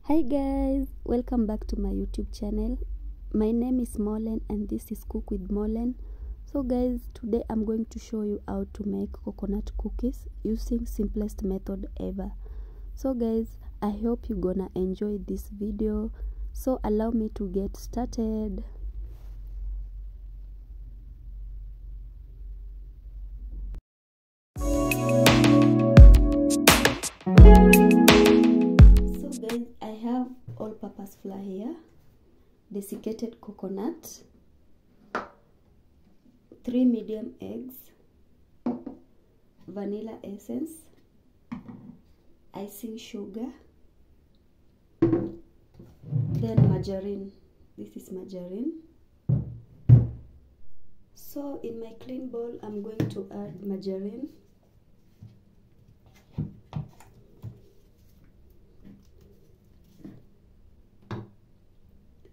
Hi guys, welcome back to my YouTube channel. My name is Mollen and this is Cook with Mollen. So guys, today I'm going to show you how to make coconut cookies using simplest method ever. So guys, I hope you're gonna enjoy this video. So allow me to get started. I have all-purpose flour here, desiccated coconut, 3 medium eggs, vanilla essence, icing sugar, then margarine. This is margarine. So in my clean bowl, I'm going to add margarine.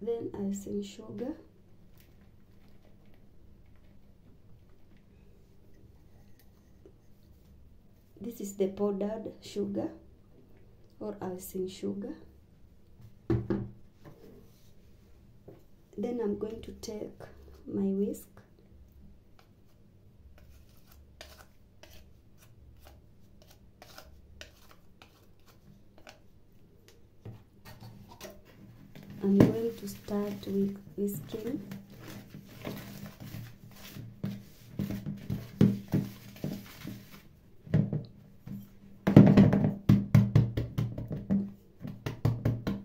Then icing sugar, this is the powdered sugar or icing sugar. Then I'm going to take my whisk, I'm going to start with whisking.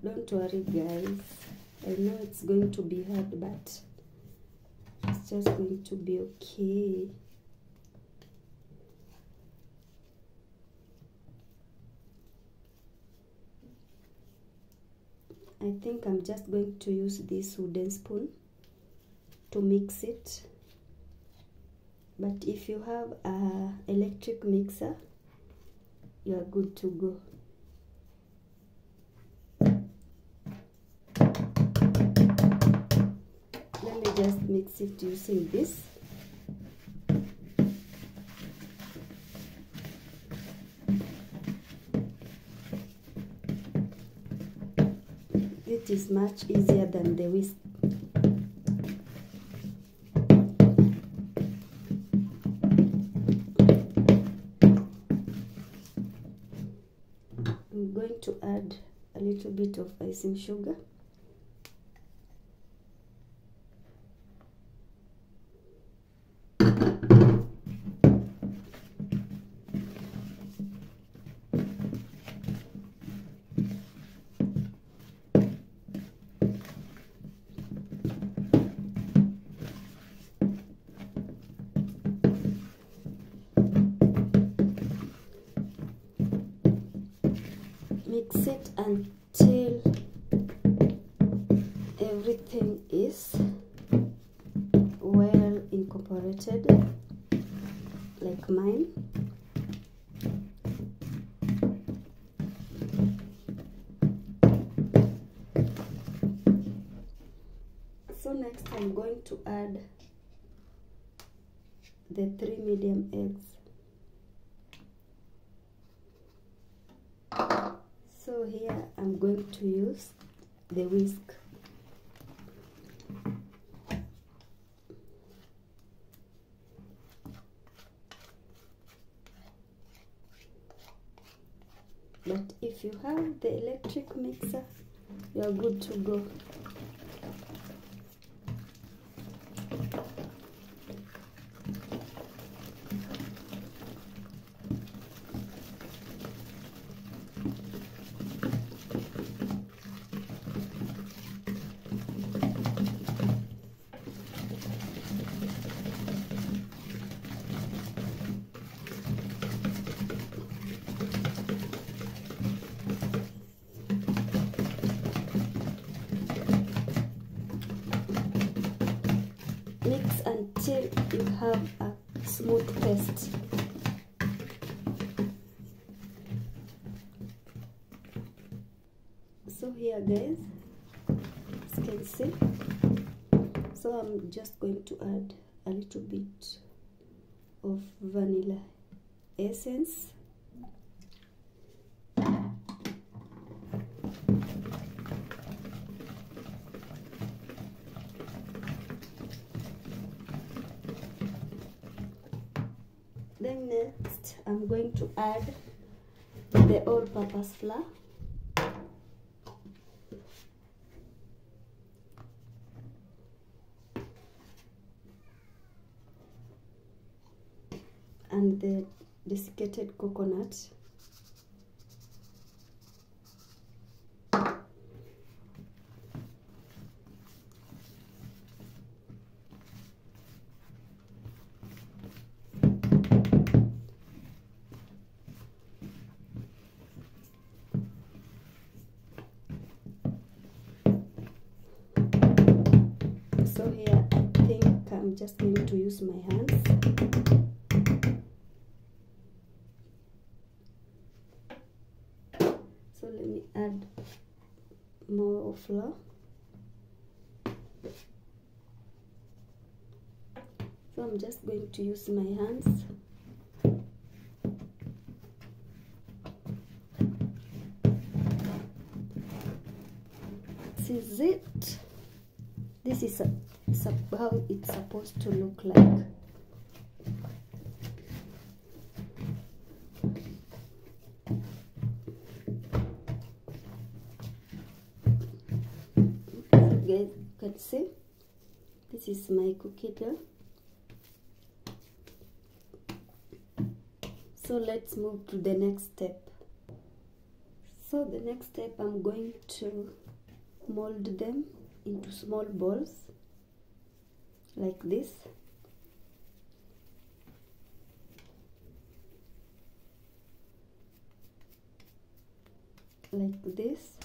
Don't worry guys, I know it's going to be hard, but it's just going to be okay. I think I'm just going to use this wooden spoon to mix it, but if you have an electric mixer, you are good to go. Let me just mix it using this. It is much easier than the whisk. I'm going to add a little bit of icing sugar. Mix it until everything is well incorporated, like mine. So next I'm going to add the 3 medium eggs. So here I'm going to use the whisk. But if you have the electric mixer, you are good to go. Mix until you have a smooth paste. So here guys, as you can see, so I'm just going to add a little bit of vanilla essence. then next I'm going to add the all-purpose flour. And the desiccated coconut. So here I think I'm just going to use my hands. So let me add more flour. So I'm just going to use my hands. This is it. This is how it's supposed to look like. Guys, you can see this is my cookie dough. So let's move to the next step. So the next step, I'm going to mold them into small balls like this. Like this.